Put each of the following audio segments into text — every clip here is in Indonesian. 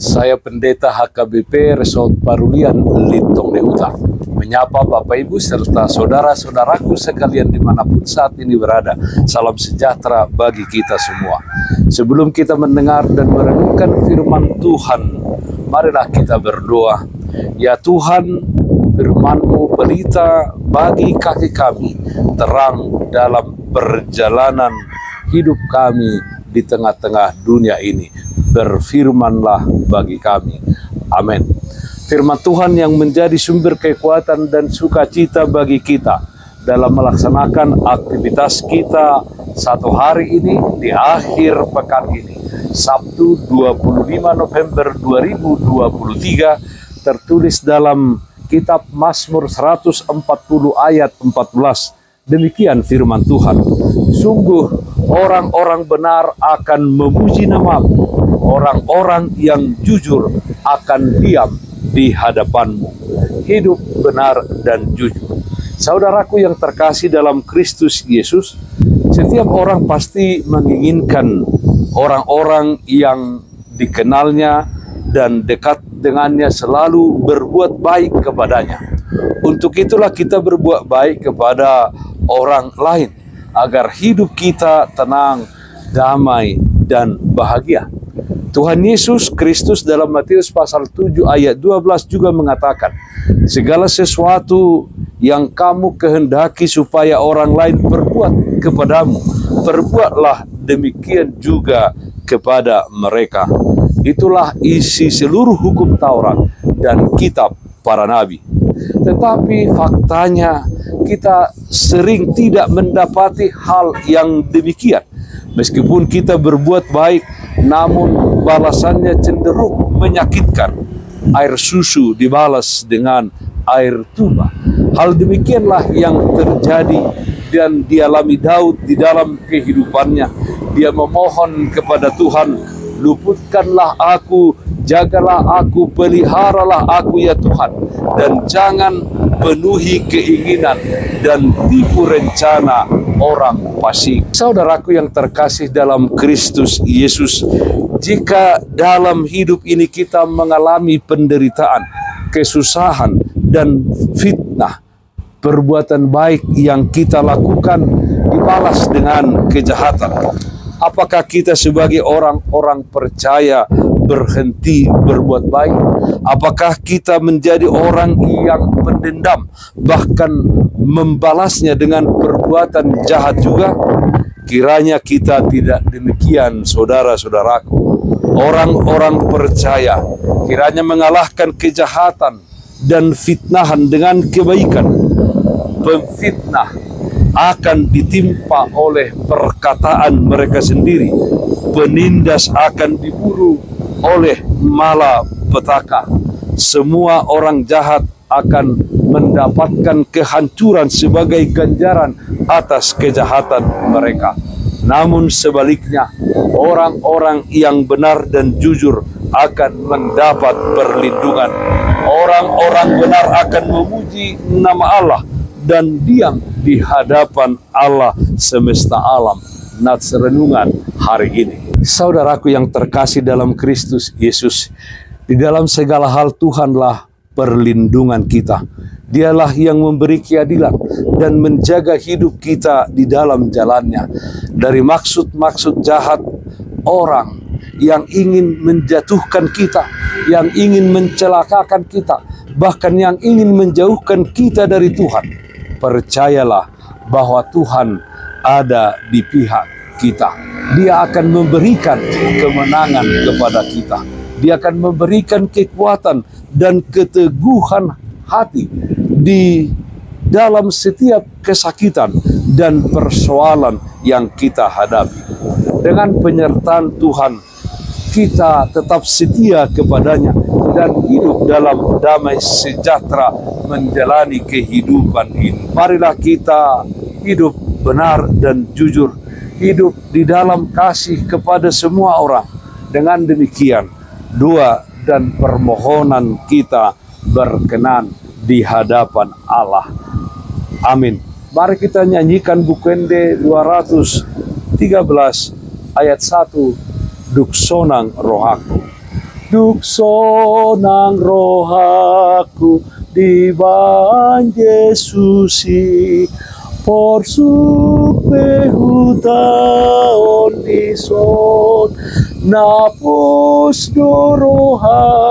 Saya Pendeta HKBP Resort Parulian Lintong Neuta, menyapa Bapak Ibu serta saudara-saudaraku sekalian dimanapun saat ini berada. Salam sejahtera bagi kita semua. Sebelum kita mendengar dan merenungkan firman Tuhan, marilah kita berdoa. Ya Tuhan, firman-Mu pelita bagi kaki kami, terang dalam perjalanan hidup kami di tengah-tengah dunia ini. Berfirmanlah bagi kami. Amin. Firman Tuhan yang menjadi sumber kekuatan dan sukacita bagi kita dalam melaksanakan aktivitas kita satu hari ini di akhir pekan ini, Sabtu 25 November 2023, tertulis dalam kitab Mazmur 140 ayat 14. Demikian firman Tuhan. Sungguh orang-orang benar akan memuji nama-Mu, orang-orang yang jujur akan diam di hadapan-Mu. Hidup benar dan jujur. Saudaraku yang terkasih dalam Kristus Yesus, setiap orang pasti menginginkan orang-orang yang dikenalnya dan dekat dengannya selalu berbuat baik kepadanya. Untuk itulah kita berbuat baik kepada orang lain, agar hidup kita tenang, damai, dan bahagia. Tuhan Yesus Kristus dalam Matius pasal 7 ayat 12 juga mengatakan, segala sesuatu yang kamu kehendaki supaya orang lain perbuat kepadamu, perbuatlah demikian juga kepada mereka. Itulah isi seluruh hukum Taurat dan kitab para nabi. Tetapi faktanya kita sering tidak mendapati hal yang demikian. Meskipun kita berbuat baik, namun balasannya cenderung menyakitkan. Air susu dibalas dengan air tuba. Hal demikianlah yang terjadi dan dialami Daud di dalam kehidupannya. Dia memohon kepada Tuhan, luputkanlah aku, jagalah aku, peliharalah aku ya Tuhan, dan jangan penuhi keinginan dan tipu rencana orang fasik. Saudaraku yang terkasih dalam Kristus Yesus, jika dalam hidup ini kita mengalami penderitaan, kesusahan, dan fitnah, perbuatan baik yang kita lakukan dibalas dengan kejahatan. Apakah kita sebagai orang-orang percaya berhenti berbuat baik? Apakah kita menjadi orang yang mendendam, bahkan membalasnya dengan perbuatan jahat juga? Kiranya kita tidak demikian, saudara-saudaraku. Orang-orang percaya kiranya mengalahkan kejahatan dan fitnahan dengan kebaikan. Pemfitnah akan ditimpa oleh perkataan mereka sendiri. Penindas akan diburu oleh malapetaka. Semua orang jahat akan mendapatkan kehancuran sebagai ganjaran atas kejahatan mereka. Namun sebaliknya, orang-orang yang benar dan jujur akan mendapat perlindungan. Orang-orang benar akan memuji nama Allah dan diam di hadapan Allah semesta alam. Nats renungan hari ini. Saudaraku yang terkasih dalam Kristus Yesus, di dalam segala hal Tuhanlah perlindungan kita. Dialah yang memberi keadilan dan menjaga hidup kita di dalam jalannya dari maksud-maksud jahat orang yang ingin menjatuhkan kita, yang ingin mencelakakan kita, bahkan yang ingin menjauhkan kita dari Tuhan. Percayalah bahwa Tuhan ada di pihak kita. Dia akan memberikan kemenangan kepada kita. Dia akan memberikan kekuatan dan keteguhan hati di dalam setiap kesakitan dan persoalan yang kita hadapi. Dengan penyertaan Tuhan, kita tetap setia kepadanya dan hidup dalam damai sejahtera menjalani kehidupan ini. Marilah kita hidup benar dan jujur, hidup di dalam kasih kepada semua orang. Dengan demikian, doa dan permohonan kita berkenan di hadapan Allah. Amin. Mari kita nyanyikan Bukende 213 ayat 1, Duksonang rohaku. duk sonang rohaku di ban Yesusi porsuk behutaon ison napus dorohaku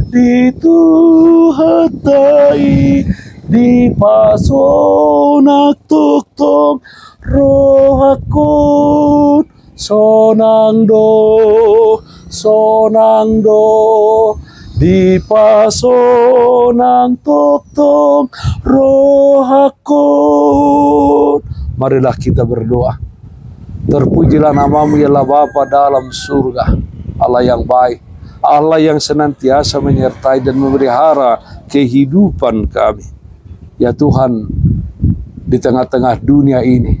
di tuhatai di pasonak tuktong rohakun sonang do di pasonang tuktong rohakun. Marilah kita berdoa. Terpujilah namamu ya Allah Bapa dalam surga, Allah yang baik, Allah yang senantiasa menyertai dan memelihara kehidupan kami. Ya Tuhan, di tengah-tengah dunia ini,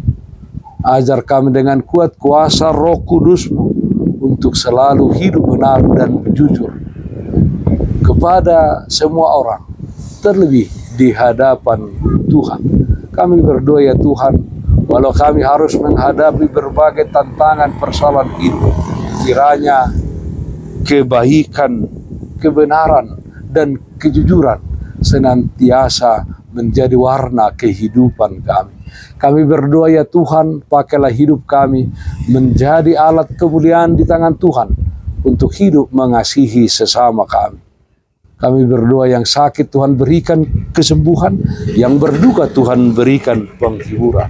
ajar kami dengan kuat kuasa Roh Kudus-Mu untuk selalu hidup benar dan jujur kepada semua orang, terlebih di hadapan Tuhan. Kami berdoa ya Tuhan, walau kami harus menghadapi berbagai tantangan persoalan hidup, kiranya kebaikan, kebenaran, dan kejujuran senantiasa menjadi warna kehidupan kami. Kami berdoa ya Tuhan, pakailah hidup kami menjadi alat kemuliaan di tangan Tuhan untuk hidup mengasihi sesama kami. Kami berdoa yang sakit Tuhan berikan kesembuhan, yang berduka Tuhan berikan penghiburan.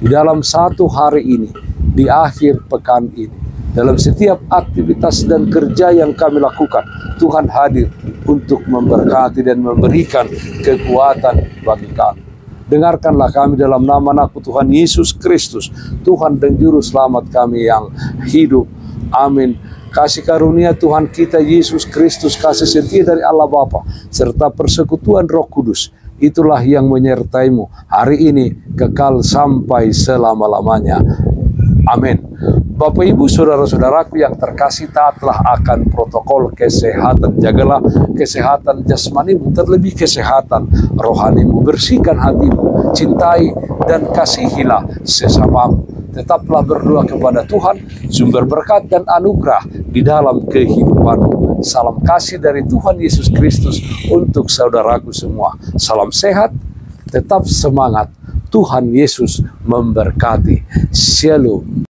Di dalam satu hari ini, di akhir pekan ini, dalam setiap aktivitas dan kerja yang kami lakukan, Tuhan hadir untuk memberkati dan memberikan kekuatan bagi kami. Dengarkanlah kami dalam nama Anakmu Tuhan Yesus Kristus, Tuhan dan Juru Selamat kami yang hidup. Amin. Kasih karunia Tuhan kita Yesus Kristus, kasih setia dari Allah Bapa, serta persekutuan Roh Kudus, itulah yang menyertaimu hari ini kekal sampai selama-lamanya. Amin. Bapak Ibu saudara-saudaraku yang terkasih, taatlah akan protokol kesehatan. Jagalah kesehatan jasmanimu, terlebih kesehatan rohanimu. Bersihkan hatimu, cintai dan kasihilah sesamamu. Tetaplah berdoa kepada Tuhan, sumber berkat dan anugerah di dalam kehidupanmu. Salam kasih dari Tuhan Yesus Kristus untuk saudaraku semua. Salam sehat, tetap semangat. Tuhan Yesus memberkati. Shalom.